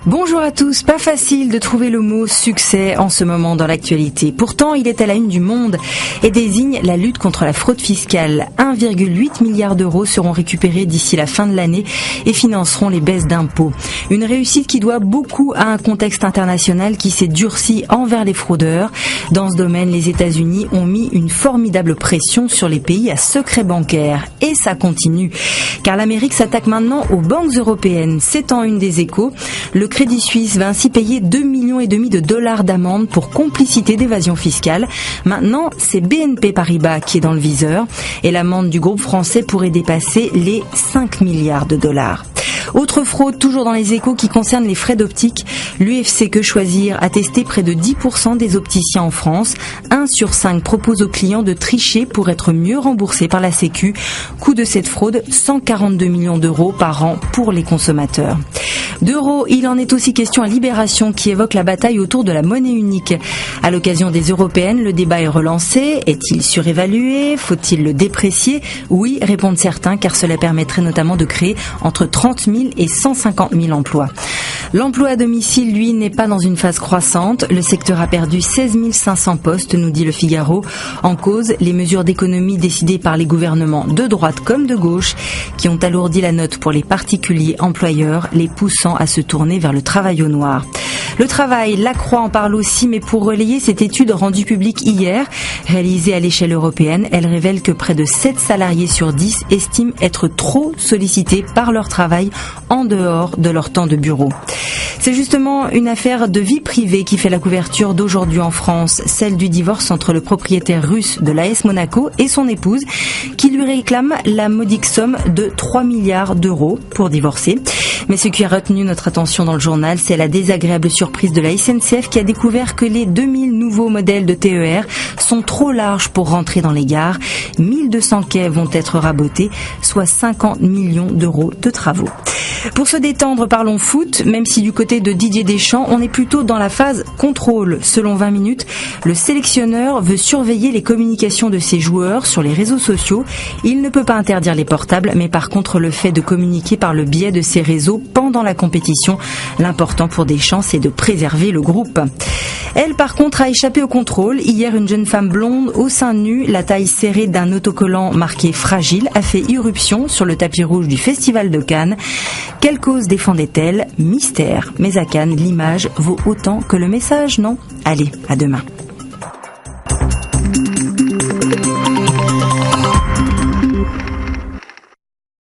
Bonjour à tous, pas facile de trouver le mot succès en ce moment dans l'actualité. Pourtant, il est à la une du Monde et désigne la lutte contre la fraude fiscale. 1,8 milliard d'euros seront récupérés d'ici la fin de l'année et financeront les baisses d'impôts. Une réussite qui doit beaucoup à un contexte international qui s'est durci envers les fraudeurs. Dans ce domaine, les États-Unis ont mis une formidable pression sur les pays à secret bancaire. Et ça continue, car l'Amérique s'attaque maintenant aux banques européennes. C'est en une des Échos. Le Crédit Suisse va ainsi payer 2,5 millions de dollars d'amende pour complicité d'évasion fiscale. Maintenant, c'est BNP Paribas qui est dans le viseur et l'amende du groupe français pourrait dépasser les 5 milliards de dollars. Autre fraude, toujours dans les Échos, qui concerne les frais d'optique. L'UFC Que Choisir a testé près de 10% des opticiens en France. 1 sur 5 propose aux clients de tricher pour être mieux remboursés par la Sécu. Coût de cette fraude, 142 millions d'euros par an pour les consommateurs. D'euros, il en est aussi question à Libération qui évoque la bataille autour de la monnaie unique. À l'occasion des européennes, le débat est relancé. Est-il surévalué? Faut-il le déprécier? Oui, répondent certains, car cela permettrait notamment de créer entre 30 000 et 150 000 emplois. L'emploi à domicile, lui, n'est pas dans une phase croissante. Le secteur a perdu 16 500 postes, nous dit Le Figaro. En cause, les mesures d'économie décidées par les gouvernements de droite comme de gauche qui ont alourdi la note pour les particuliers employeurs, les poussant à se tourner vers le travail au noir. Le travail, La Croix en parle aussi, mais pour relayer cette étude rendue publique hier, réalisée à l'échelle européenne, elle révèle que près de 7 salariés sur 10 estiment être trop sollicités par leur travail en dehors de leur temps de bureau. C'est justement une affaire de vie privée qui fait la couverture d'aujourd'hui en France, celle du divorce entre le propriétaire russe de l'AS Monaco et son épouse, qui lui réclame la modique somme de 3 milliards d'euros pour divorcer. Mais ce qui a retenu notre attention dans le journal, c'est la désagréable surprise de la SNCF qui a découvert que les 2000 nouveaux modèles de TER sont trop larges pour rentrer dans les gares. 1200 quais vont être rabotés, soit 50 millions d'euros de travaux. Pour se détendre, parlons foot, même si du côté de Didier Deschamps, on est plutôt dans la phase contrôle. Selon 20 minutes, le sélectionneur veut surveiller les communications de ses joueurs sur les réseaux sociaux. Il ne peut pas interdire les portables, mais par contre le fait de communiquer par le biais de ces réseaux pendant la compétition. L'important pour Deschamps, c'est de préserver le groupe. Elle, par contre, a échappé au contrôle. Hier, une jeune femme blonde au sein nu, la taille serrée d'un autocollant marqué fragile, a fait irruption sur le tapis rouge du Festival de Cannes. Quelle cause défendait-elle? Mystère. Mais à Cannes, l'image vaut autant que le message, non? Allez, à demain.